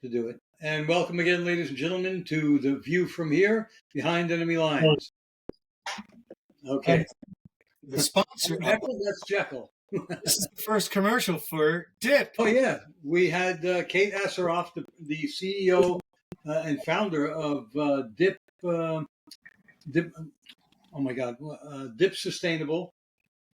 to do it. And welcome again, ladies and gentlemen, to The View from Here, Behind Enemy Lines. Okay. The sponsor. That's Jekyll. This is the first commercial for Dip. Oh, yeah. We had Kate Assaraf, the CEO and founder of Dip. Dip. Oh, my God. Dip Sustainable.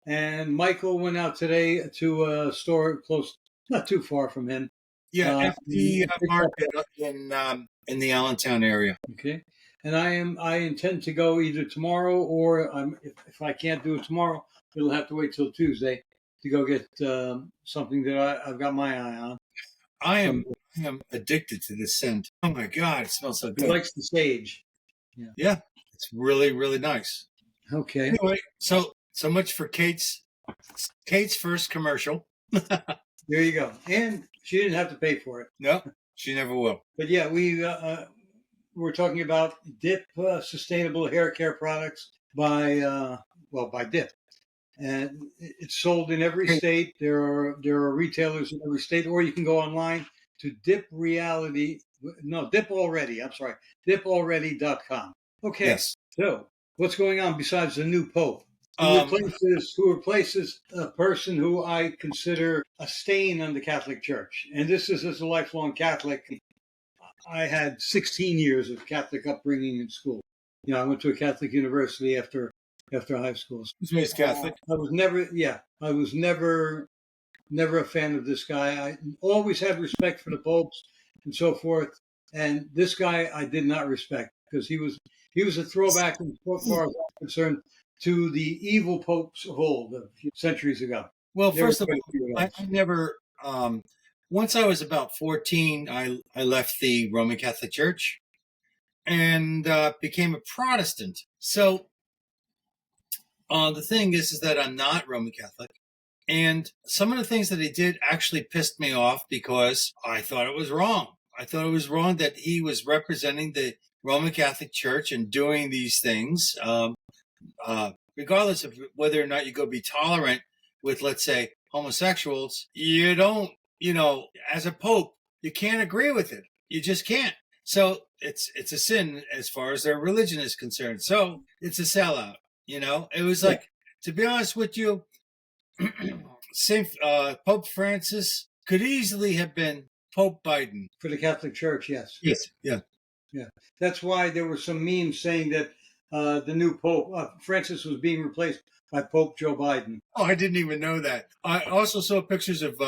And Michael went out today to a store close, not too far from him. Yeah, FD Market in the Allentown area. Okay. And I intend to go either tomorrow or if I can't do it tomorrow, it'll have to wait till Tuesday to go get something that I've got my eye on. I am addicted to this scent. Oh my God, it smells so good. He likes the sage. Yeah, it's really, really nice. Okay. Anyway, so much for Kate's first commercial. There you go. And she didn't have to pay for it. No, she never will. But yeah, we're talking about Dip sustainable hair care products by Dip. And it's sold in every state. There are retailers in every state, or you can go online to dipalready.com. Okay. Yes. So what's going on besides the new Pope? Who replaces a person who I consider a stain on the Catholic Church. And this is as a lifelong Catholic. I had 16 years of Catholic upbringing in school. I went to a Catholic university after high school. He's raised Catholic. I was never a fan of this guy. I always had respect for the popes and so forth. And this guy I did not respect because he was a throwback, as far as I'm concerned, to the evil popes of old, a few centuries ago. Well, first of all, I never. Once I was about 14, I left the Roman Catholic Church and became a Protestant. So the thing is that I'm not Roman Catholic. And some of the things that he did actually pissed me off because I thought it was wrong. I thought it was wrong that he was representing the Roman Catholic Church and doing these things. Regardless of whether or not you go be tolerant with, let's say, homosexuals, you don't, as a pope, you can't agree with it. You just can't. So it's a sin as far as their religion is concerned. So it's a sellout. It was like, to be honest with you, Pope Francis could easily have been Pope Biden. For the Catholic Church, yes. Yes, yeah. Yeah. That's why there were some memes saying that the new Pope, Francis, was being replaced by Pope Joe Biden. Oh, I didn't even know that. I also saw pictures of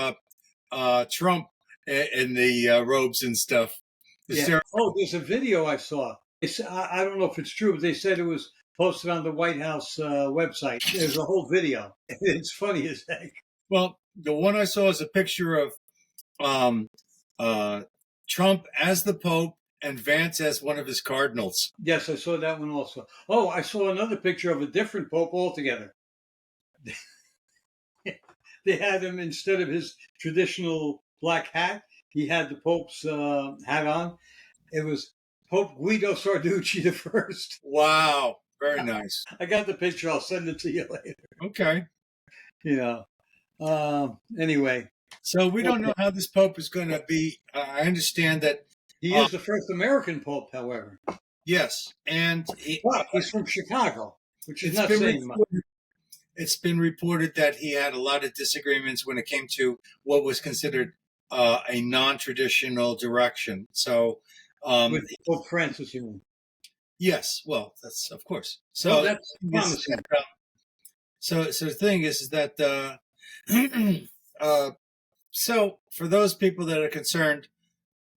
Trump in the robes and stuff. There's a video I saw. I don't know if it's true, but they said it was posted on the White House website. There's a whole video. It's funny as heck. Well, the one I saw is a picture of Trump as the Pope and Vance as one of his cardinals. Yes, I saw that one also. Oh, I saw another picture of a different Pope altogether. They had him, instead of his traditional black hat, he had the Pope's hat on. It was Pope Guido Sarducci the First. Wow, very nice. I got the picture. I'll send it to you later. Okay. Anyway. So we don't know how this Pope is going to be. I understand that he is the first American Pope, however. Yes, and he's from Chicago, which is not saying much. It's been reported that he had a lot of disagreements when it came to what was considered a non-traditional direction. So, with Pope Francis, you mean? Yes, well, that's of course. So that's promising. So the thing is that so for those people that are concerned,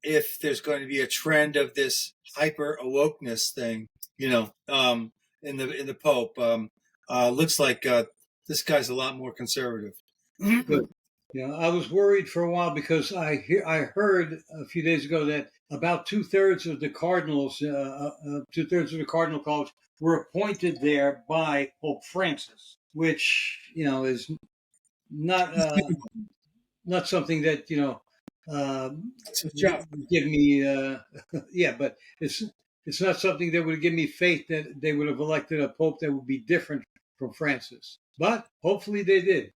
if there's going to be a trend of this hyper awokeness thing, in the Pope, looks like this guy's a lot more conservative. Good. I was worried for a while because I heard a few days ago that about 2/3 of the cardinals, 2/3 of the Cardinal College were appointed there by Pope Francis, which is not something that give me but it's not something that would give me faith that they would have elected a pope that would be different from Francis. But hopefully they did.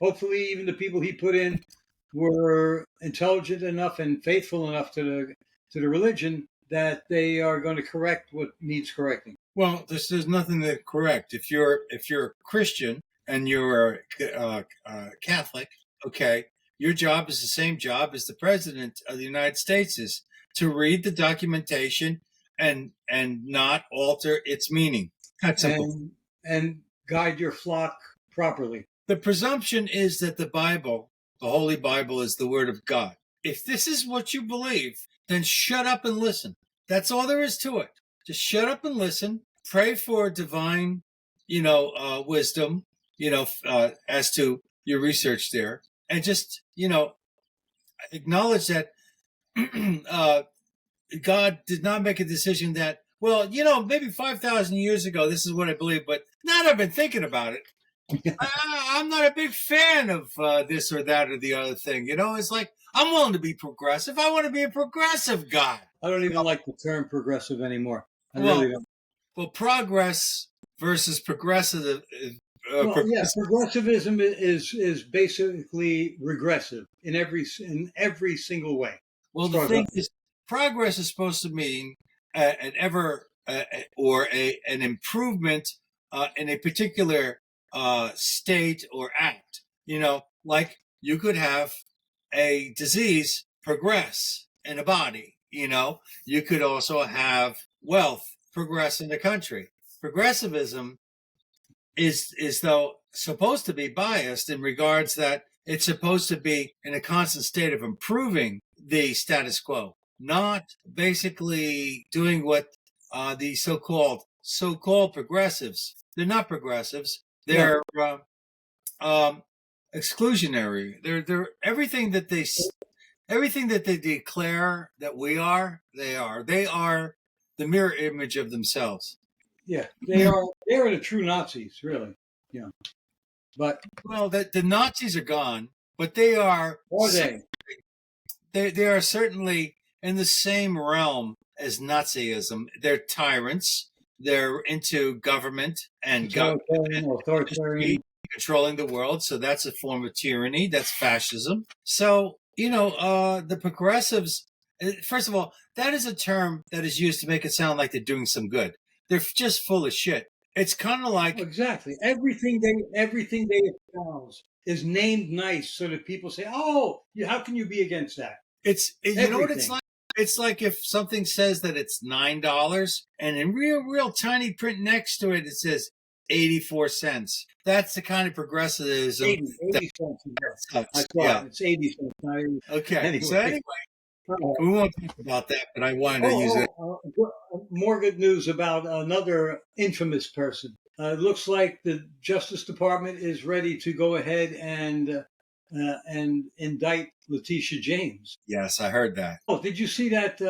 Hopefully even the people he put in were intelligent enough and faithful enough to the religion that they are going to correct what needs correcting. Well, there's nothing to correct. If you're a Christian and you're Catholic, okay, your job is the same job as the president of the United States is, to read the documentation and not alter its meaning. That's simple. And guide your flock properly. The presumption is that the Bible, the Holy Bible, is the Word of God. If this is what you believe, then shut up and listen. That's all there is to it. Just shut up and listen. Pray for divine, wisdom, as to your research there, and just, acknowledge that God did not make a decision that, well, maybe 5,000 years ago, this is what I believe, but now that I've been thinking about it, I'm not a big fan of this or that or the other thing. It's like, I'm willing to be progressive. I want to be a progressive guy. I don't even like the term progressive anymore. I really don't. Well, progress versus progressive. Progressivism is basically regressive in every single way. Well, the thing is, progress is supposed to mean an improvement in a particular state or act. Like you could have a disease progress in a body. You could also have wealth progress in the country. Progressivism is though supposed to be biased in regards that it's supposed to be in a constant state of improving the status quo, not basically doing what the so-called progressives. They're not progressives. They're exclusionary. They're everything that they declare that we are. They are the mirror image of themselves. Yeah, they are the true Nazis, really. Yeah, but the Nazis are gone, but they are. Are they? They are certainly in the same realm as Nazism. They're tyrants. They're into government and authoritarian, controlling the world. So that's a form of tyranny. That's fascism. So the progressives. First of all, that is a term that is used to make it sound like they're doing some good. They're just full of shit. It's kind of like exactly everything they espouse is named nice, so that people say, "Oh, how can you be against that?" It's you know what it's like. It's like if something says that it's $9, and in real tiny print next to it, it says 84 cents. That's the kind of progressivism. 80 cents. I saw it. It's 80 cents. Okay. Anyway. So anyway. We won't talk about that, but I wanted to use it. More good news about another infamous person. It looks like the Justice Department is ready to go ahead and indict Letitia James. Yes, I heard that. Oh, did you see that?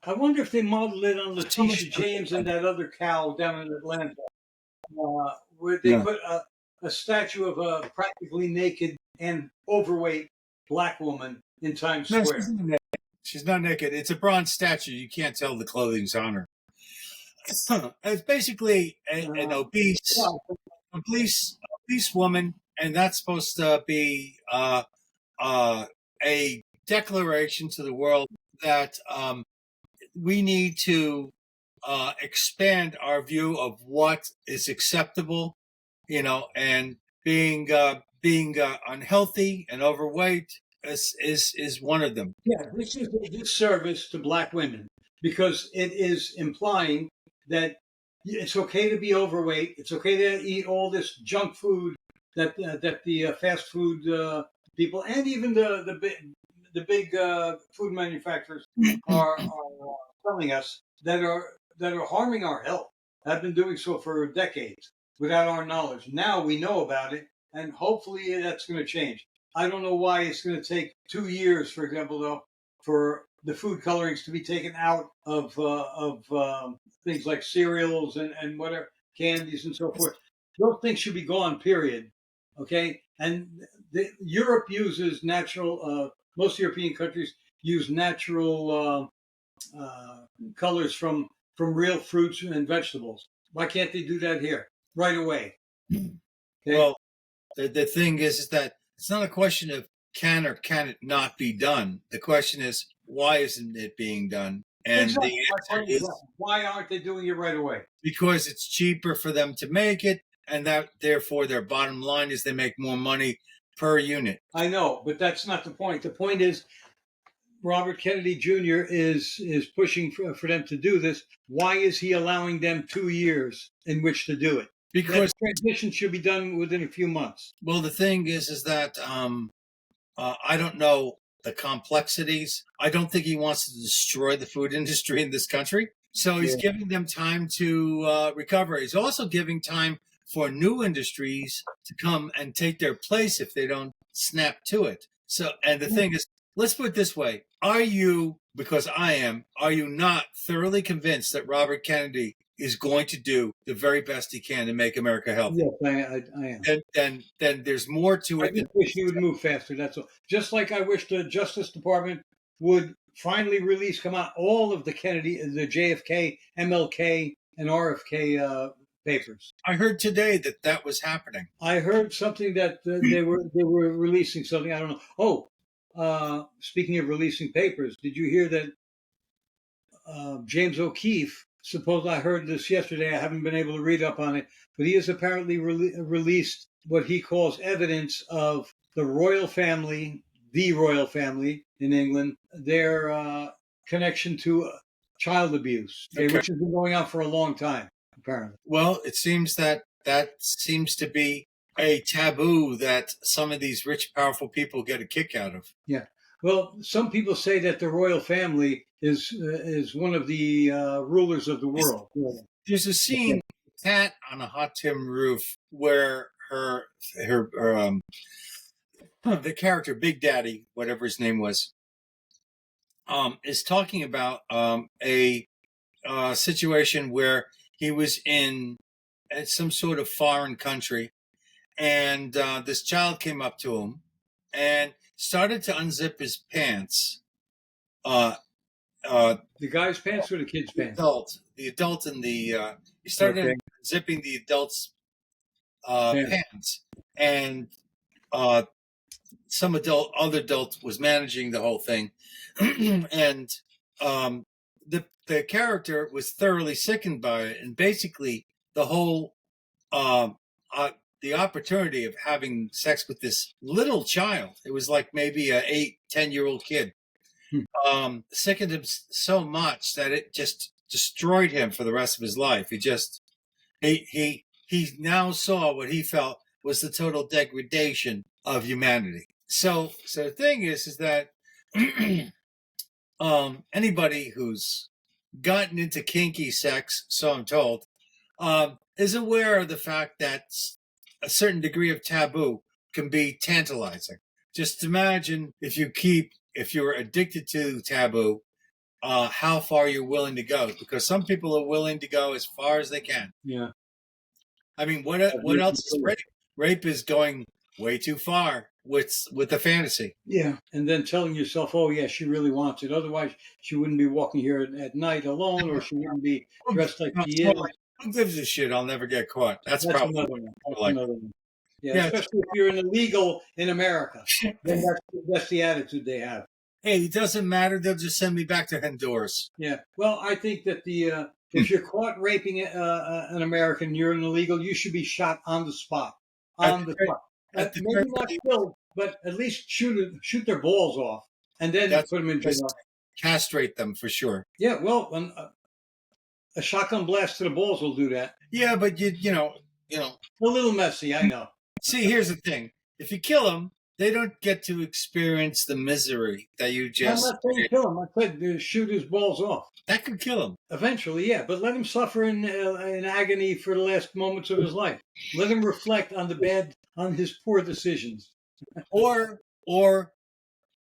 I wonder if they modeled it on Letitia James and that other cow down in Atlanta, where they put a statue of a practically naked and overweight black woman in Times Square. She's not naked. It's a bronze statue. You can't tell the clothing's on her. It's basically an obese woman, and that's supposed to be a declaration to the world that we need to expand our view of what is acceptable, and being unhealthy and overweight is one of them. Yeah, this is a disservice to black women because it is implying that it's okay to be overweight. It's okay to eat all this junk food that the fast food people and even the big food manufacturers are telling us that are harming our health. Have been doing so for decades without our knowledge. Now we know about it, and hopefully that's going to change. I don't know why it's going to take 2 years, for example, though, for the food colorings to be taken out of things like cereals and whatever, candies and so forth. Those things should be gone, period. Okay? And Europe uses natural, most European countries use natural colors from real fruits and vegetables. Why can't they do that here right away? Okay? Well, the thing is that it's not a question of can or can it not be done? The question is, why isn't it being done? And exactly. the answer is, why aren't they doing it right away? Because it's cheaper for them to make it, and that therefore their bottom line is they make more money per unit. I know, but that's not the point. The point is Robert Kennedy Jr. is pushing for them to do this. Why is he allowing them 2 years in which to do it? Because that transition should be done within a few months. Well, the thing is that I don't know the complexities. I don't think he wants to destroy the food industry in this country. So he's giving them time to recover. He's also giving time for new industries to come and take their place if they don't snap to it. So, and the thing is, let's put it this way. Are you, because I am, are you not thoroughly convinced that Robert Kennedy is going to do the very best he can to make America healthy? Yes, I am. Then there's more to it. I just wish he would move faster, that's all. Just like I wish the Justice Department would finally come out all of the the JFK, MLK, and RFK papers. I heard today that was happening. I heard something that they were releasing something. I don't know. Oh, speaking of releasing papers, did you hear that James O'Keefe? Suppose I heard this yesterday. I haven't been able to read up on it, but he has apparently released what he calls evidence of the royal family in England, their connection to child abuse, which has been going on for a long time, apparently. Well, it seems that seems to be a taboo that some of these rich, powerful people get a kick out of. Yeah. Well, some people say that the royal family is one of the rulers of the world. There's a scene, Cat on a Hot Tin Roof, where the character Big Daddy, whatever his name was, is talking about a situation where he was in some sort of foreign country, and this child came up to him and started to unzip his pants. The guy's pants or the kid's pants? The adult in the he started zipping the adult's pants, and some other adult was managing the whole thing, and the character was thoroughly sickened by it, and basically the whole the opportunity of having sex with this little child, it was like maybe a 8-10-year-old kid, sickened him so much that it just destroyed him for the rest of his life. He now saw what he felt was the total degradation of humanity. So the thing is that anybody who's gotten into kinky sex, so I'm told, is aware of the fact that a certain degree of taboo can be tantalizing. Just imagine if you're addicted to taboo, how far you're willing to go, because some people are willing to go as far as they can. Yeah. I mean, what else is rape? Rape is going way too far with the fantasy. Yeah, and then telling yourself, "Oh, yeah, she really wants it." Otherwise, she wouldn't be walking here at night alone, or she wouldn't be dressed like she is. Who gives a shit? I'll never get caught. That's probably another one. Another one. Yeah, especially if you're an illegal in America. Then that's the attitude they have. Hey, it doesn't matter. They'll just send me back to Honduras. Yeah. Well, I think that if you're caught raping an American, you're an illegal. You should be shot on the spot. Maybe not killed, but at least shoot their balls off, and then put them in jail. Castrate them for sure. Yeah. Well, a shotgun blast to the balls will do that. Yeah, but you know, a little messy. I know. See, here's the thing: if you kill them, they don't get to experience the misery that you just. I'm not saying kill him. I said shoot his balls off. That could kill him eventually, yeah. But let him suffer in agony for the last moments of his life. Let him reflect on his poor decisions. or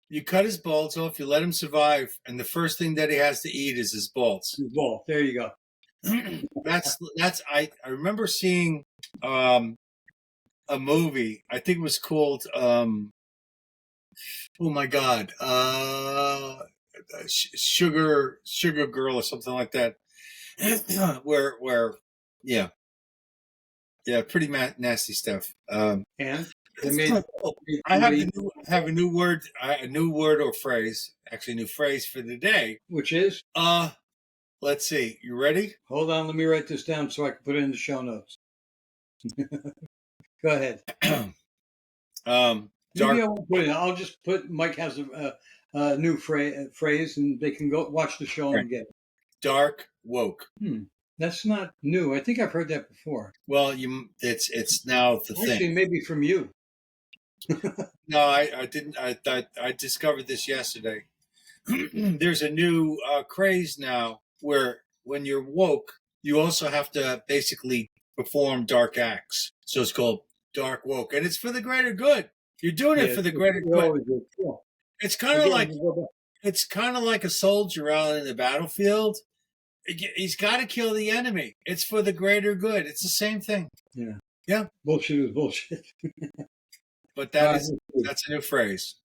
you cut his balls off, you let him survive, and the first thing that he has to eat is his balls. His ball. There you go. that's I remember seeing a movie. I think it was called oh my god, Sugar Girl or something like that. where pretty nasty stuff. And They made. I have a new word, or phrase. Actually, a new phrase for the day. Which is? Let's see. You ready? Hold on. Let me write this down so I can put it in the show notes. Go ahead. Maybe I won't put it. I'll just put. Mike has a new phrase, and they can go watch the show and get it. Dark woke. That's not new. I think I've heard that before. Well, it's now the thing. Actually, maybe from you. No, I didn't. I discovered this yesterday. There's a new craze now where when you're woke, you also have to basically perform dark acts. So it's called dark woke, and it's for the greater good. You're doing it for the greater good. Yeah. It's kind of like a soldier out in the battlefield. He's got to kill the enemy. It's for the greater good. It's the same thing. Yeah. Yeah. Bullshit is bullshit. But that's a new phrase.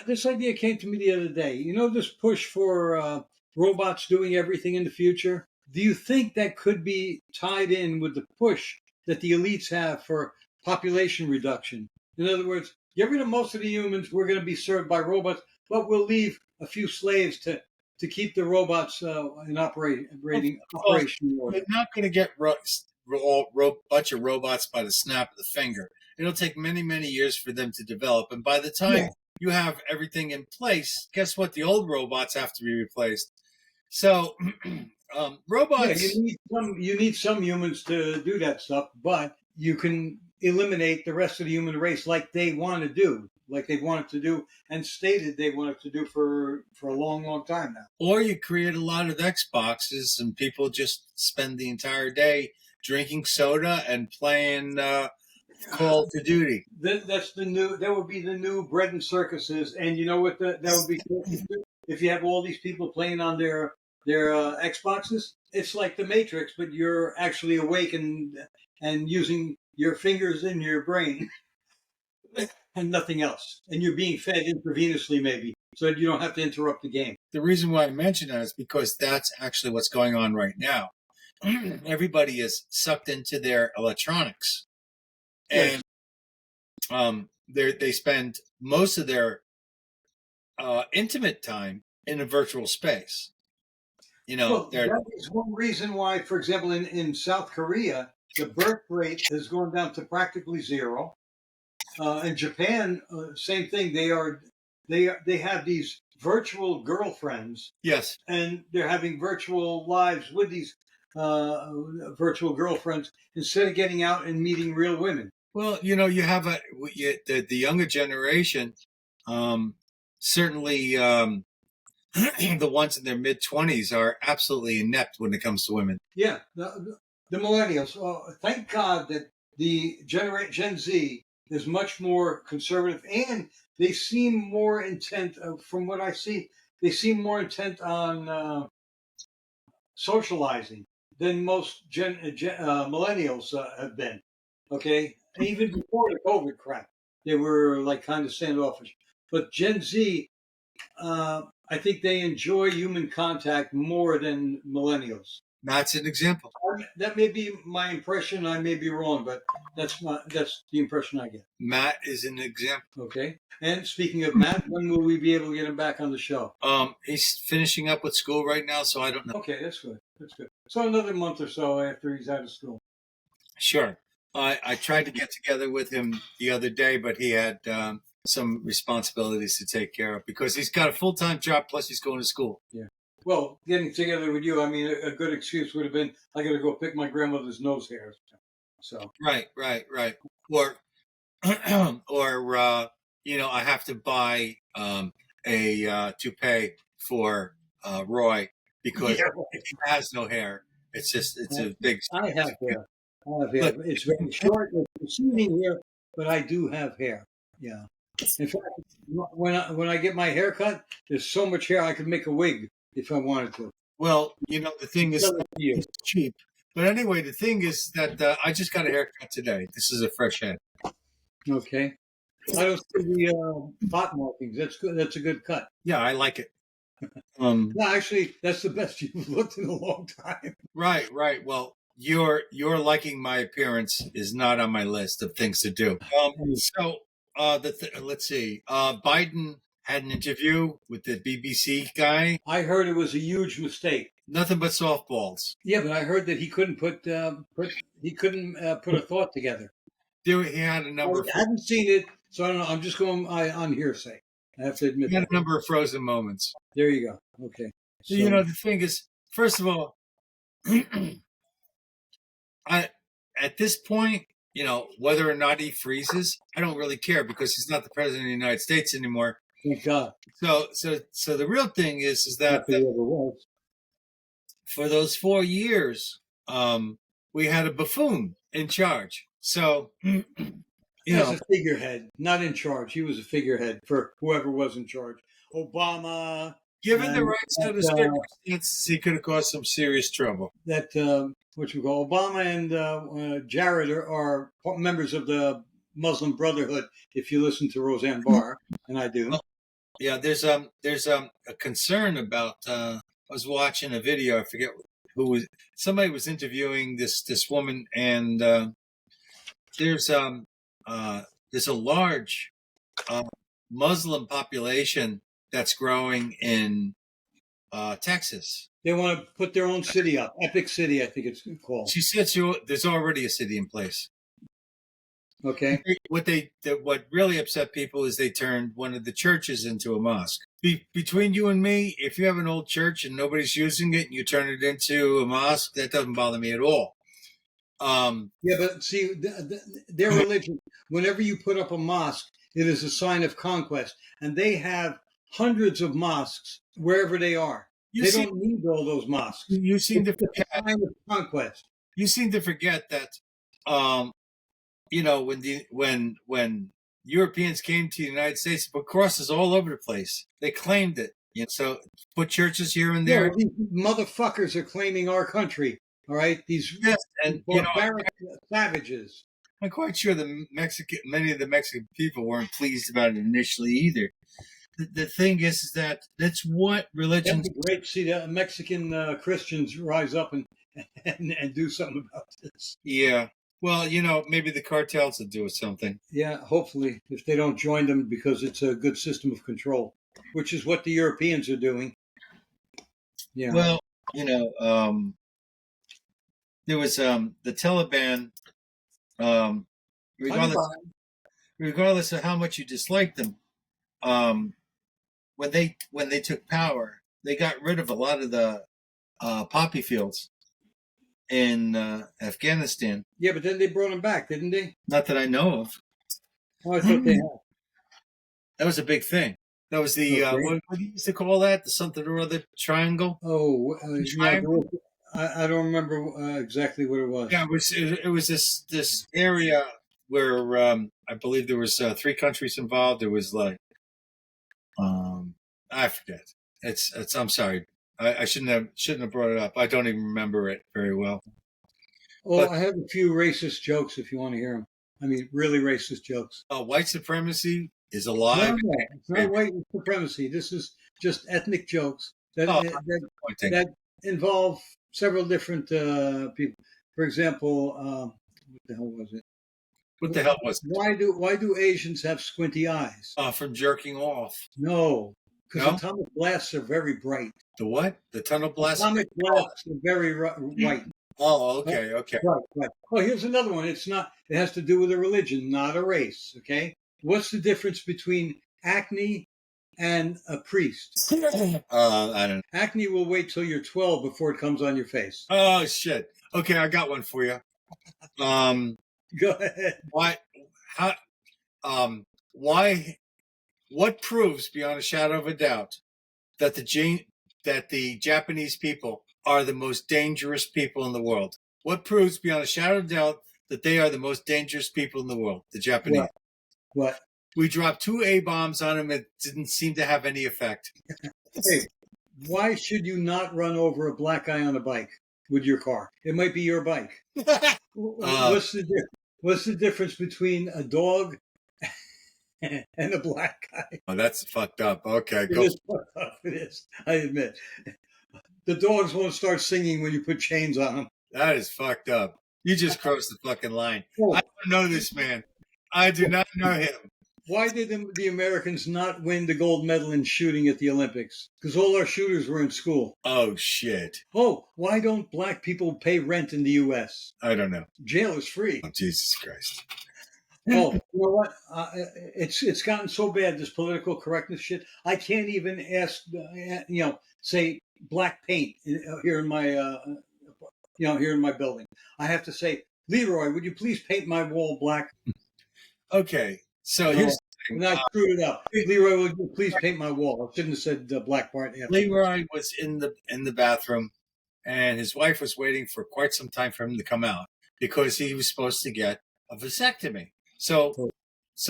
This idea came to me the other day. You know, this push for robots doing everything in the future? Do you think that could be tied in with the push that the elites have for population reduction? In other words, get rid of most of the humans, we're going to be served by robots, but we'll leave a few slaves to keep the robots in operation. We're not going to get a bunch of robots by the snap of the finger. It'll take many, many years for them to develop. And by the time you have everything in place, guess what? The old robots have to be replaced. So robots... Yeah, you need some humans to do that stuff, but you can eliminate the rest of the human race like they want to do. Like they wanted to do and stated they wanted to do for a long, long time now. Or you create a lot of Xboxes and people just spend the entire day drinking soda and playing Call of Duty. That would be the new bread and circuses. And you know what? That would be cool if you have all these people playing on their Xboxes. It's like the Matrix, but you're actually awake and using your fingers in your brain. And nothing else. And you're being fed intravenously, maybe, so that you don't have to interrupt the game. The reason why I mention that is because that's actually what's going on right now. Everybody is sucked into their electronics. And they spend most of their intimate time in a virtual space. You know, that is one reason why, for example, in South Korea, the birth rate has gone down to practically zero. In Japan, same thing. They have these virtual girlfriends. Yes, and they're having virtual lives with these virtual girlfriends instead of getting out and meeting real women. Well, you know, you have the younger generation. Certainly, the ones in their mid-20s are absolutely inept when it comes to women. Yeah, the millennials. Thank God that the Gen Z is much more conservative, and they seem more intent, from what I see, they seem more intent on socializing than most millennials have been. Okay, and even before the COVID crap, they were like kind of standoffish. But Gen Z, I think they enjoy human contact more than millennials. That's an example. That may be my impression. I may be wrong, but that's the impression I get. Matt is an example. Okay. And speaking of Matt, when will we be able to get him back on the show? He's finishing up with school right now, so I don't know. Okay, that's good. That's good. So another month or so after he's out of school. Sure. I tried to get together with him the other day, but he had some responsibilities to take care of because he's got a full-time job plus he's going to school. Yeah. Well, getting together with you, I mean, a good excuse would have been I got to go pick my grandmother's nose hairs. So right. Or you know, I have to buy a toupee for Roy because he has no hair. It's a big. I have hair. But it's very short. It's receding hair, but I do have hair. Yeah. In fact, when I get my hair cut, there's so much hair I could make a wig if I wanted to. Well, you know, the thing is, it's cheap. But anyway, the thing is that I just got a haircut today. This is a fresh head. Okay. I don't see the spot markings. That's good. That's a good cut. Yeah, I like it. No, actually, that's the best you've looked in a long time. Right. Well, your liking my appearance is not on my list of things to do. Let's see. Biden had an interview with the BBC guy. I heard it was a huge mistake. Nothing but softballs. Yeah, but I heard that he couldn't put a thought together. He had a number. I haven't seen it, so I don't know. I'm just going on hearsay. I have to admit. He had a number of frozen moments. There you go. Okay. So, the thing is, first of all, at this point, whether or not he freezes, I don't really care because he's not the president of the United States anymore. Thank God. So the real thing is that for those 4 years, we had a buffoon in charge. So, as a figurehead, not in charge. He was a figurehead for whoever was in charge. Obama. Given the right set of circumstances, he could have caused some serious trouble. Obama and Jared are members of the Muslim Brotherhood. If you listen to Roseanne Barr, and I do. Well, yeah, there's a concern about. I was watching a video. I forget who was. Somebody was interviewing this woman, and there's a large Muslim population that's growing in Texas. They want to put their own city up. Epic City, I think it's called. She said there's already a city in place. Okay. What really upset people is they turned one of the churches into a mosque. Between you and me, if you have an old church and nobody's using it and you turn it into a mosque, that doesn't bother me at all. Yeah, but see, their religion, whenever you put up a mosque, it is a sign of conquest. And they have hundreds of mosques wherever they are. They don't need all those mosques. You seem to forget. It's a sign of conquest. You seem to forget that, when Europeans came to the United States, put crosses all over the place. They claimed it. So put churches here and there. Yeah, these motherfuckers are claiming our country. All right, these barbaric savages. I'm quite sure many of the Mexican people weren't pleased about it initially either. The thing is that that's what religion. That'd be great to see the Mexican Christians rise up and do something about this. Yeah. Well, maybe the cartels will do something. Yeah, hopefully, if they don't join them, because it's a good system of control, which is what the Europeans are doing. Yeah. Well, there was the Taliban. Regardless of how much you dislike them, when they took power, they got rid of a lot of the poppy fields in Afghanistan. Yeah, but then they brought them back, didn't they? Not that I know of. Oh, I thought they had. That was a big thing. That was the what do you used to call that? The something or other triangle. Oh, triangle. I don't remember exactly what it was. Yeah, it was this area where I believe there was 3 countries involved. It was like I forget. It's I'm sorry. I shouldn't have brought it up. I don't even remember it very well. Oh, I have a few racist jokes if you want to hear them. I mean, really racist jokes. White supremacy is alive. No, it's not white supremacy. This is just ethnic jokes that involve several different people. For example, what the hell was it? What the hell was it? Why do Asians have squinty eyes? From jerking off. No, because atomic blasts are very bright. The what? The tunnel blasts? Atomic blasts are very white. Oh, okay. Right. Oh, here's another one. It has to do with a religion, not a race. Okay. What's the difference between acne and a priest? I don't know. Acne will wait till you're 12 before it comes on your face. Oh shit. Okay, I got one for you. Go ahead. What proves beyond a shadow of a doubt that the Japanese people are the most dangerous people in the world? What proves beyond a shadow of doubt that they are the most dangerous people in the world? The Japanese. What? We dropped 2 A-bombs on them. It didn't seem to have any effect. Hey, why should you not run over a black guy on a bike with your car? It might be your bike. What's the difference between a dog and a black guy? Oh, that's fucked up. Okay, go. It is fucked up. It is. I admit. The dogs won't start singing when you put chains on them. That is fucked up. You just crossed the fucking line. Oh. I don't know this man. I do not know him. Why did the Americans not win the gold medal in shooting at the Olympics? Because all our shooters were in school. Oh, shit. Oh, why don't black people pay rent in the U.S.? I don't know. Jail is free. Oh, Jesus Christ. Oh, you know what? It's gotten so bad, this political correctness shit. I can't even ask, say black paint here in my, here in my building. I have to say, Leroy, would you please paint my wall black? Okay, so here's the thing. And I screwed it up. Leroy, would you please paint my wall? I shouldn't have said black part. Leroy was in the bathroom, and his wife was waiting for quite some time for him to come out because he was supposed to get a vasectomy. So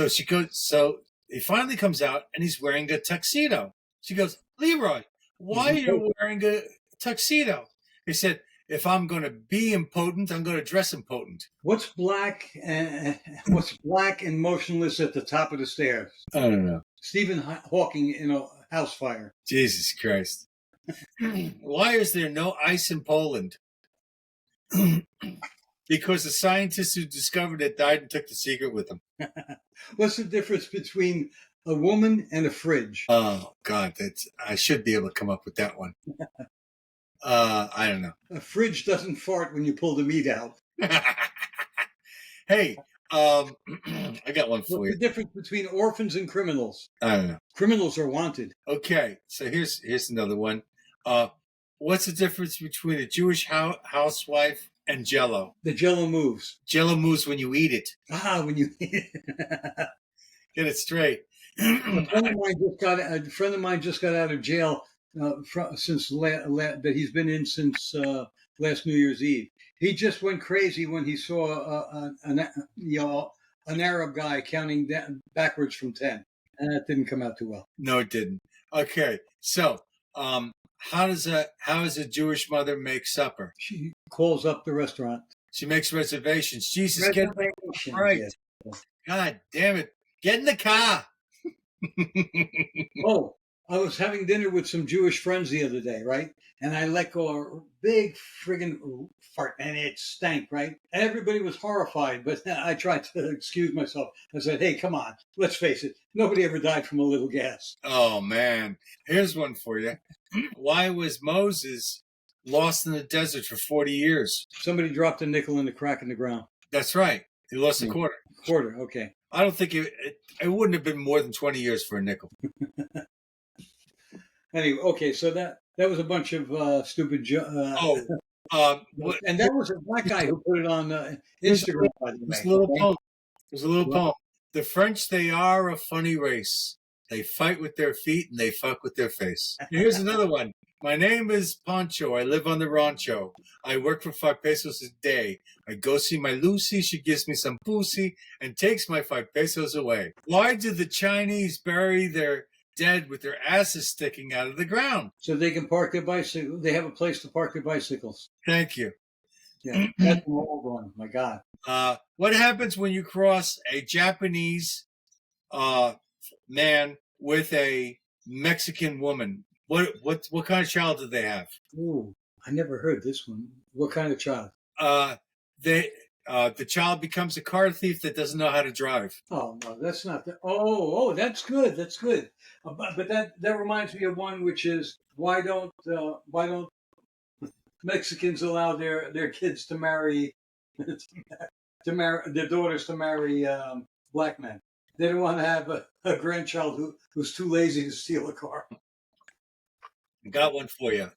she goes. So he finally comes out, and he's wearing a tuxedo. She goes, Leroy, why are you wearing a tuxedo? He said, if I'm going to be impotent, I'm going to dress impotent. What's black and motionless at the top of the stairs? I don't know. Stephen Hawking in a house fire. Jesus Christ. Why is there no ice in Poland? Because the scientists who discovered it died and took the secret with them. What's the difference between a woman and a fridge? Oh, God, I should be able to come up with that one. I don't know. A fridge doesn't fart when you pull the meat out. Hey, I got one for you. What's the difference between orphans and criminals? I don't know. Criminals are wanted. Okay, so here's another one. What's the difference between a Jewish housewife and Jell-O? The Jell-O moves. Jell-O moves when you eat it. When you eat it. Get it straight. A friend of mine just got out of jail that he's been in since last New Year's Eve. He just went crazy when he saw an Arab guy counting backwards from 10, and that didn't come out too well. No, it didn't. Okay, so how does a Jewish mother make supper? She calls up the restaurant. She makes reservations. Jesus, get it right. Yes. God damn it! Get in the car. Oh, I was having dinner with some Jewish friends the other day, right? And I let go a big friggin' fart, and it stank, right? Everybody was horrified, but I tried to excuse myself. I said, hey, come on, let's face it. Nobody ever died from a little gas. Oh, man. Here's one for you. Why was Moses lost in the desert for 40 years? Somebody dropped a nickel in the crack in the ground. That's right. He lost a quarter. Quarter, okay. I don't think it wouldn't have been more than 20 years for a nickel. Anyway, okay, so that was a bunch of stupid. And that was a black guy who put it on Instagram. By the way, there's a little poem. The French, they are a funny race. They fight with their feet and they fuck with their face. Here's another one. My name is Pancho. I live on the rancho. I work for 5 pesos a day. I go see my Lucy. She gives me some pussy and takes my 5 pesos away. Why do the Chinese bury their dead with their asses sticking out of the ground? So they can park their bicycle. They have a place to park their bicycles. Thank you. Yeah, that's an old one. My God. What happens when you cross a Japanese man with a Mexican woman? What kind of child do they have? Ooh, I never heard this one. What kind of child? The child becomes a car thief that doesn't know how to drive. Oh no, that's not the. Oh, that's good. That's good. But that reminds me of one, which is why don't Mexicans allow their kids to marry their daughters to marry black men? They don't want to have a grandchild who's too lazy to steal a car. Got one for you.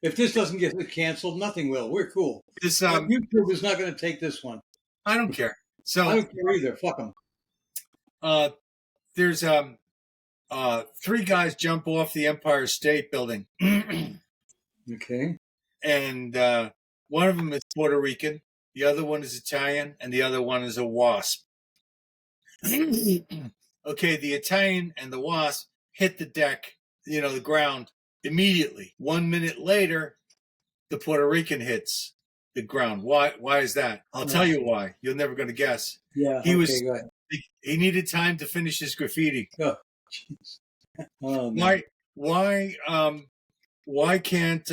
If this doesn't get canceled, nothing will. We're cool. YouTube is not going to take this one. I don't care. So I don't care either. Fuck them. There's 3 guys jump off the Empire State Building. Okay. And one of them is Puerto Rican, the other one is Italian, and the other one is a wasp. Okay, the Italian and the wasp hit the deck, the ground immediately. 1 minute later, the Puerto Rican hits the ground. Why is that? I'll tell you why. You're never going to guess. Yeah. Go ahead. He needed time to finish his graffiti. Oh, jeez. Why can't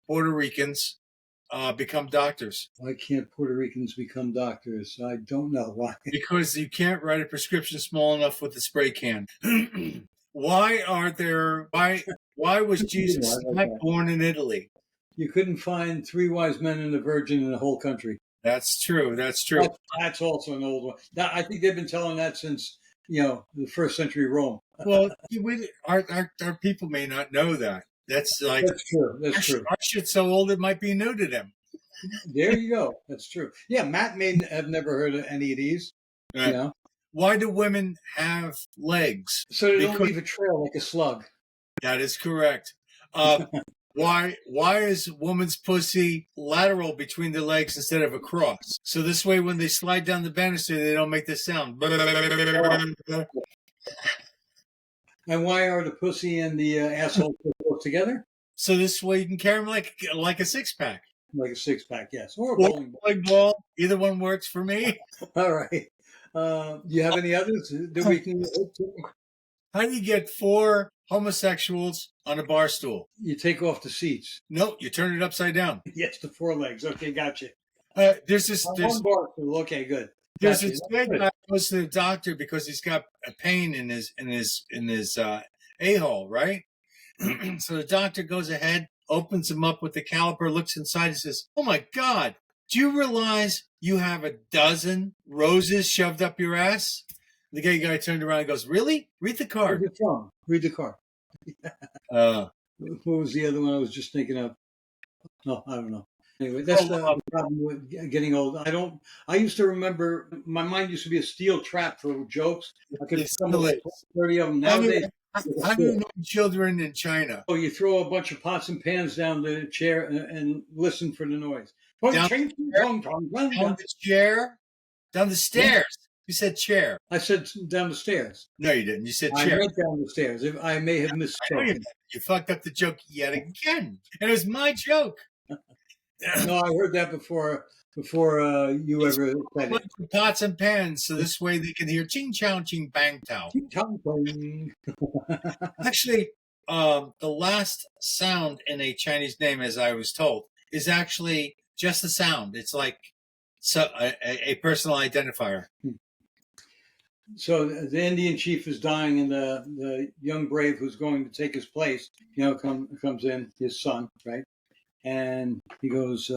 Puerto Ricans become doctors. Why can't Puerto Ricans become doctors? I don't know why. Because you can't write a prescription small enough with a spray can. Why was Jesus not born in Italy? You couldn't find 3 wise men and a virgin in the whole country. That's true. That's also an old one. I think they've been telling that since, the first century Rome. Well, our people may not know that. That's true. That's true. Our shit's so old it might be new to them. There you go. That's true. Yeah, Matt may have never heard of any of these. Right. Why do women have legs? So they don't leave a trail like a slug. That is correct. Why is a woman's pussy lateral between the legs instead of across? So this way, when they slide down the banister, they don't make this sound. And why are the pussy and the asshole close together? So this way you can carry them like a 6-pack. Like a 6-pack, yes. Or a bowling ball. Either one works for me. All right. Do you have any others that we can... How do you get 4 homosexuals on a bar stool? You take off the seats. No, you turn it upside down. Yes, the 4 legs. Okay, gotcha. There's one bar stool. Okay, good. There's this guy that goes to the doctor because he's got a pain in his a-hole, right? So the doctor goes ahead, opens him up with the caliper, looks inside, and says, "Oh my God, do you realize you have a dozen roses shoved up your ass?" The gay guy turned around and goes, "Really? Read the card." Read the card. What was the other one I was just thinking of? No, I don't know. Anyway, that's the problem with getting old. I used to remember, my mind used to be a steel trap for jokes. I could come up with 30 of them. Nowadays, how do you know children in China? Oh, you throw a bunch of pots and pans down the chair and listen for the noise. Down the chair? Down the stairs. You said chair. I said down the stairs. No, you didn't. You said chair. I went down the stairs. I may have misspoken. You fucked up the joke yet again. And it was my joke. No, I heard that before you ever said it. Pots and pans, so this way they can hear ching chow ching bang tao. Actually, the last sound in a Chinese name, as I was told, is actually just a sound. It's like a personal identifier. So the Indian chief is dying, and the young brave who's going to take his place, comes in, his son, right? And he goes,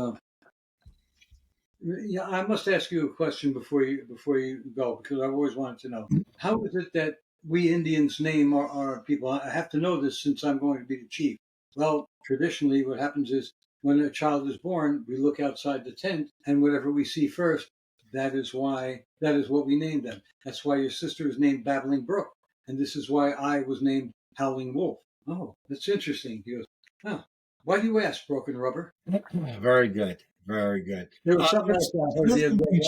"Yeah, I must ask you a question before you go, because I've always wanted to know. How is it that we Indians name our people? I have to know this since I'm going to be the chief." Well, traditionally, what happens is when a child is born, we look outside the tent, and whatever we see first, that is what we named them. That's why your sister is named Babbling Brook, and this is why I was named Howling Wolf. Oh, that's interesting. He goes, "Oh. Why do you ask, Broken Rubber?" Very good. Very good. There was something else I heard the other day.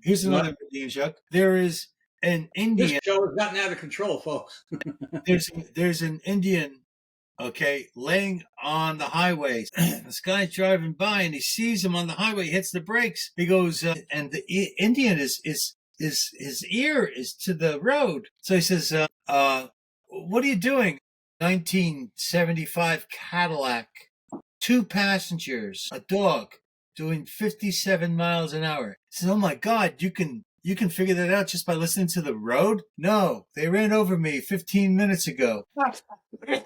Here's another Indian joke. There is an Indian. This show has gotten out of control, folks. there's an Indian, laying on the highway. This guy's driving by and he sees him on the highway, hits the brakes. He goes, and the Indian his ear is to the road. So he says, "What are you doing?" 1975 Cadillac, 2 passengers, a dog, doing 57 miles an hour. He says, "Oh my God, you can figure that out just by listening to the road?" "No, they ran over me 15 minutes ago." I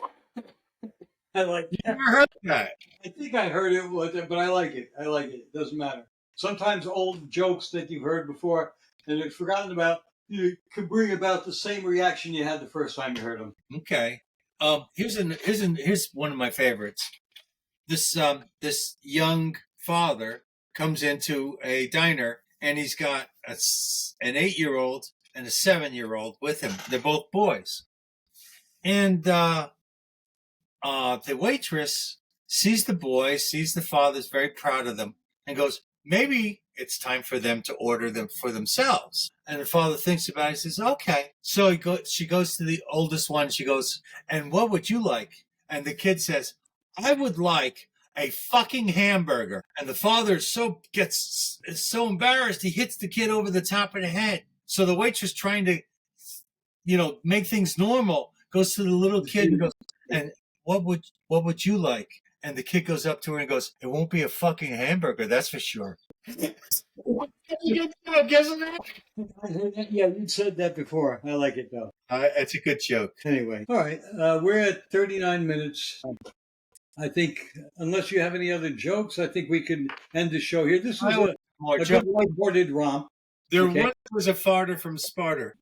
like that. You never heard that? I think I heard it, but I like it. It doesn't matter. Sometimes old jokes that you've heard before and you've forgotten about, you can bring about the same reaction you had the first time you heard them. Okay. Here's one of my favorites. This young father comes into a diner and he's got an 8-year-old and a 7-year-old with him. They're both boys, and the waitress sees the boys, sees the father's very proud of them, and goes, "Maybe it's time for them to order them for themselves." And the father thinks about it and says, "Okay." So she goes to the oldest one. She goes, "And what would you like?" And the kid says, "I would like a fucking hamburger." And the father gets so embarrassed, he hits the kid over the top of the head. So the waitress, trying to, make things normal, goes to the little kid and goes, "And what would you like?" And the kid goes up to her and goes, "It won't be a fucking hamburger, that's for sure." What a good joke, isn't it? Yeah, you said that before. I like it though. It's a good joke. Anyway, all right. We're at 39 minutes. I think, unless you have any other jokes, I think we can end the show here. This is a good whiteboarded romp. There once was a farter from Sparta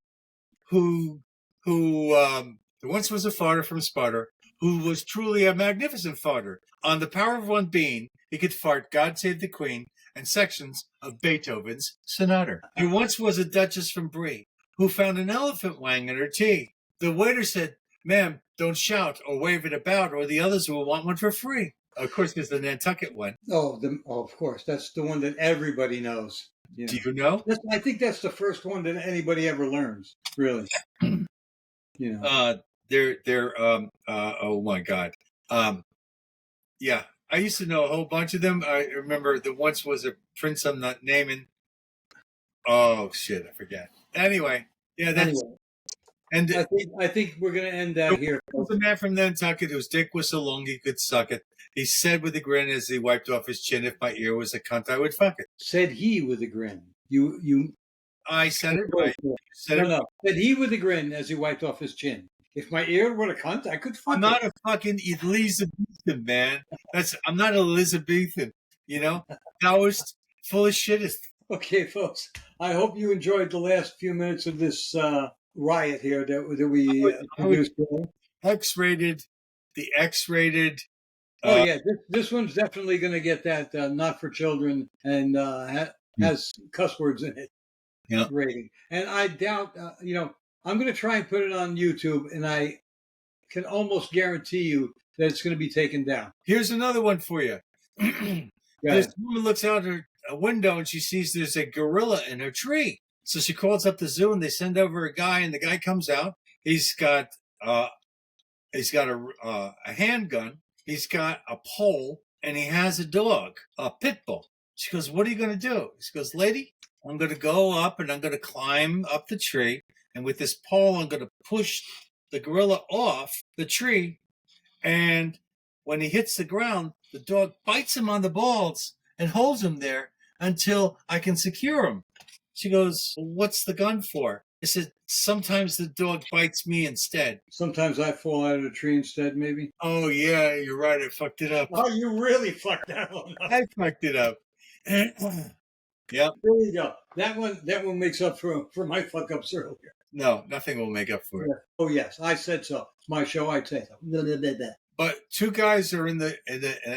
who once was a farter from Sparta who was truly a magnificent farter. On the power of one being, he could fart God Save the Queen and sections of Beethoven's Sonata. There once was a duchess from Brie who found an elephant wang in her tea. The waiter said, "Ma'am, don't shout or wave it about, or the others will want one for free." Of course, there's the Nantucket one. Oh, of course. That's the one that everybody knows. You know? Do you know? I think that's the first one that anybody ever learns, really. Oh my God. Yeah, I used to know a whole bunch of them. I remember there once was a prince I'm not naming. Oh shit, I forget. Anyway, yeah, that's. And I think we're going to end that here. There was a man from Nantucket whose dick was so long he could suck it. He said with a grin as he wiped off his chin, "If my ear was a cunt, I would fuck it." Said he with a grin. I said it right. No. Said he with a grin as he wiped off his chin. "If my ear were a cunt, I could fuck it." I'm not a fucking Elizabethan, man. I'm not Elizabethan. You know, Taoist, full of shit. Okay, folks. I hope you enjoyed the last few minutes of this riot here that we produced. X-rated, the X-rated. Oh yeah, this one's definitely going to get that not for children and has cuss words in it. Yeah. Rating, and I doubt. I'm going to try and put it on YouTube, and I can almost guarantee you that it's going to be taken down. Here's another one for you. This woman looks out her window and she sees there's a gorilla in her tree. So she calls up the zoo and they send over a guy, and the guy comes out. He's got a handgun. He's got a pole, and he has a dog, a pit bull. She goes, "What are you going to do?" He goes, "Lady, I'm going to go up and I'm going to climb up the tree. And with this pole, I'm going to push the gorilla off the tree. And when he hits the ground, the dog bites him on the balls and holds him there until I can secure him." She goes, "Well, what's the gun for?" I said, "Sometimes the dog bites me instead. Sometimes I fall out of the tree instead, maybe." Oh, yeah, you're right. I fucked it up. Oh, you really fucked that one up. I fucked it up. Yep. There you go. That one makes up for my fuck ups earlier. No, nothing will make up for it. Yeah. Oh yes, I said so. It's my show. I'd say so. But two guys are in an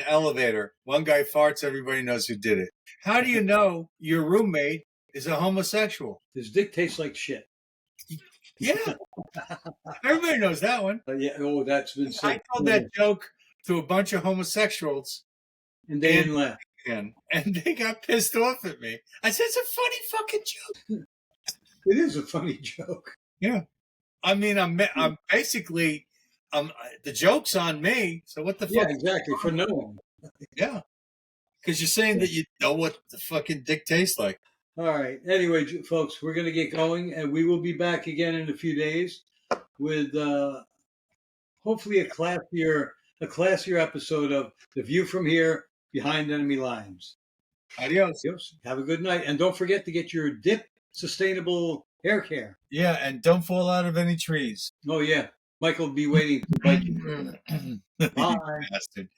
elevator. One guy farts. Everybody knows who did it. How do you know your roommate is a homosexual? His dick tastes like shit. Yeah. Everybody knows that one. Yeah. Oh, that's been said. I told that joke to a bunch of homosexuals. And they didn't laugh. And they got pissed off at me. I said, "It's a funny fucking joke." It is a funny joke. Yeah. I mean, I'm basically, the joke's on me. So what the fuck? Yeah, exactly. For no one. Yeah. Because you're saying that you know what the fucking dick tastes like. All right. Anyway, folks, we're going to get going, and we will be back again in a few days with hopefully a classier episode of The View from Here, Behind Enemy Lines. Adios. Have a good night. And don't forget to get your dip sustainable hair care. Yeah, and don't fall out of any trees. Oh, yeah. Michael will be waiting to bite you. Bye. You bastard.